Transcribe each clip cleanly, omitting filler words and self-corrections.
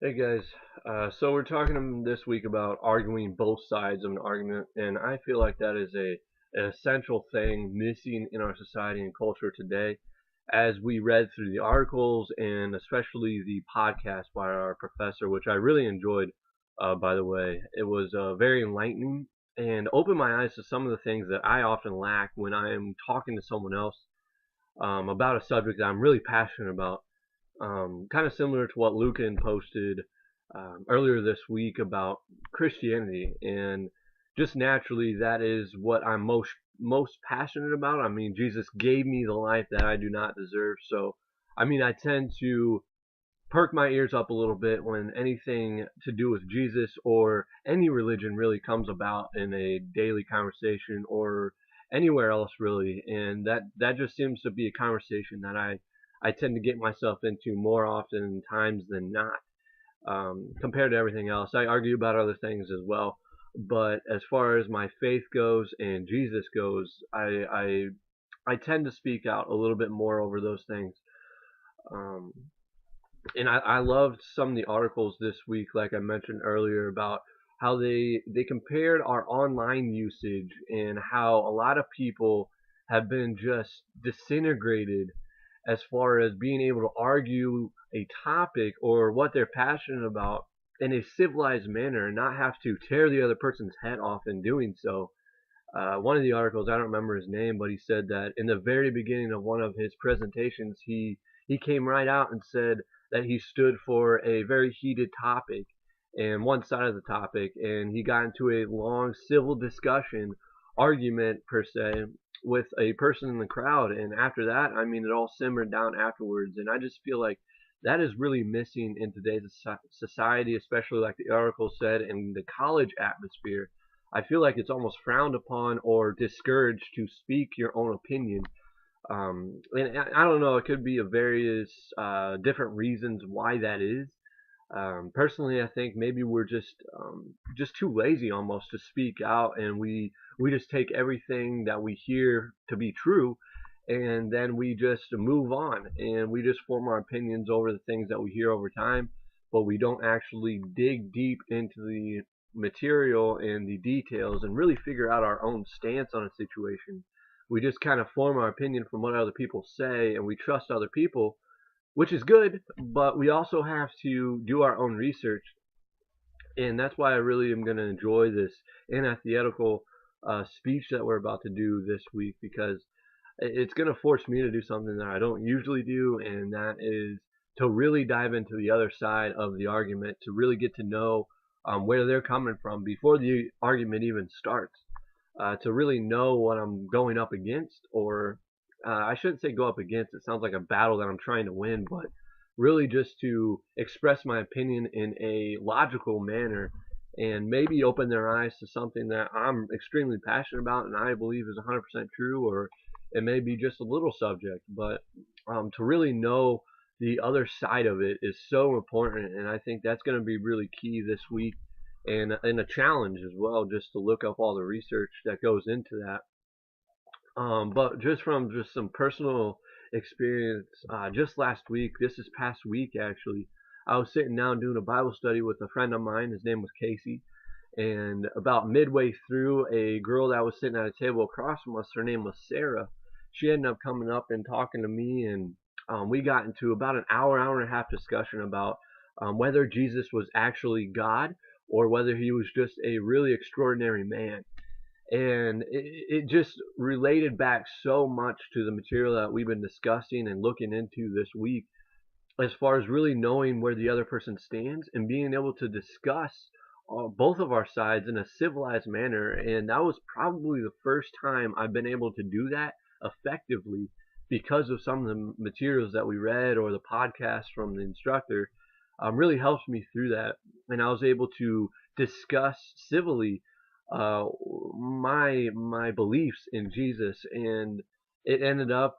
Hey guys, so we're talking this week about arguing both sides of an argument, and I feel like that is an essential thing missing in our society and culture today. As we read through the articles and especially the podcast by our professor, which I really enjoyed, by the way, it was very enlightening and opened my eyes to some of the things that I often lack when I am talking to someone else about a subject that I'm really passionate about. Kind of similar to what Lucan posted earlier this week about Christianity, and just naturally, that is what I'm most passionate about. I mean, Jesus gave me the life that I do not deserve, so I mean, I tend to perk my ears up a little bit when anything to do with Jesus or any religion really comes about in a daily conversation or anywhere else really, and that just seems to be a conversation that I tend to get myself into more often times than not. Compared to everything else, I argue about other things as well, but as far as my faith goes and Jesus goes, I tend to speak out a little bit more over those things. Um, and I loved some of the articles this week, like I mentioned earlier, about how they compared our online usage and how a lot of people have been just disintegrated as far as being able to argue a topic or what they're passionate about in a civilized manner and not have to tear the other person's head off in doing so. One of the articles, I don't remember his name, but he said that in the very beginning of one of his presentations, he came right out and said that he stood for a very heated topic and one side of the topic, and he got into a long civil discussion, argument per se, with a person in the crowd. And after that, I mean, it all simmered down afterwards. And I just feel like that is really missing in today's society, especially like the article said, in the college atmosphere. I feel like it's almost frowned upon or discouraged to speak your own opinion. And I don't know, it could be a various different reasons why that is. Personally, I think maybe we're just too lazy almost to speak out, and we just take everything that we hear to be true, and then we just move on, and we just form our opinions over the things that we hear over time, but we don't actually dig deep into the material and the details and really figure out our own stance on a situation. We just kind of form our opinion from what other people say, and we trust other people, which is good, but we also have to do our own research. And that's why I really am going to enjoy this antithetical speech that we're about to do this week, because it's going to force me to do something that I don't usually do, and that is to really dive into the other side of the argument, to really get to know where they're coming from before the argument even starts, to really know what I'm going up against, or I shouldn't say go up against. It sounds like a battle that I'm trying to win, but really just to express my opinion in a logical manner and maybe open their eyes to something that I'm extremely passionate about and I believe is 100% true, or it may be just a little subject, but to really know the other side of it is so important, and I think that's going to be really key this week, and a challenge as well, just to look up all the research that goes into that. But just from just some personal experience, just last week, this is past week actually, I was sitting down doing a Bible study with a friend of mine. His name was Casey. And about midway through, a girl that was sitting at a table across from us, her name was Sarah. She ended up coming up and talking to me, and we got into about an hour and a half discussion about whether Jesus was actually God or whether he was just a really extraordinary man. And it just related back so much to the material that we've been discussing and looking into this week, as far as really knowing where the other person stands and being able to discuss both of our sides in a civilized manner. And that was probably the first time I've been able to do that effectively, because of some of the materials that we read or the podcast from the instructor. Really helped me through that, and I was able to discuss civilly uh, my beliefs in Jesus, and it ended up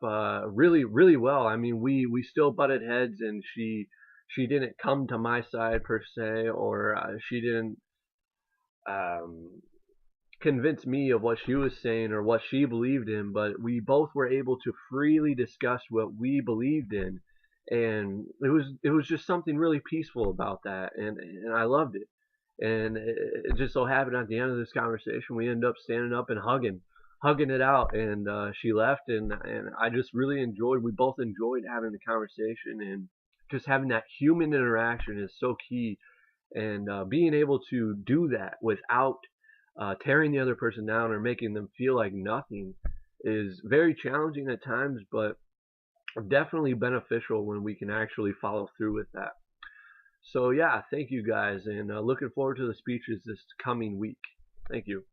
really well. I mean, we still butted heads, and she didn't come to my side per se, or she didn't um, convince me of what she was saying or what she believed in, but we both were able to freely discuss what we believed in, and it was just something really peaceful about that, and I loved it. And it just so happened at the end of this conversation, we ended up standing up and hugging it out. And she left, and I just really enjoyed. We both enjoyed having the conversation, and just having that human interaction is so key. And being able to do that without tearing the other person down or making them feel like nothing is very challenging at times, but definitely beneficial when we can actually follow through with that. So yeah, thank you guys, and looking forward to the speeches this coming week. Thank you.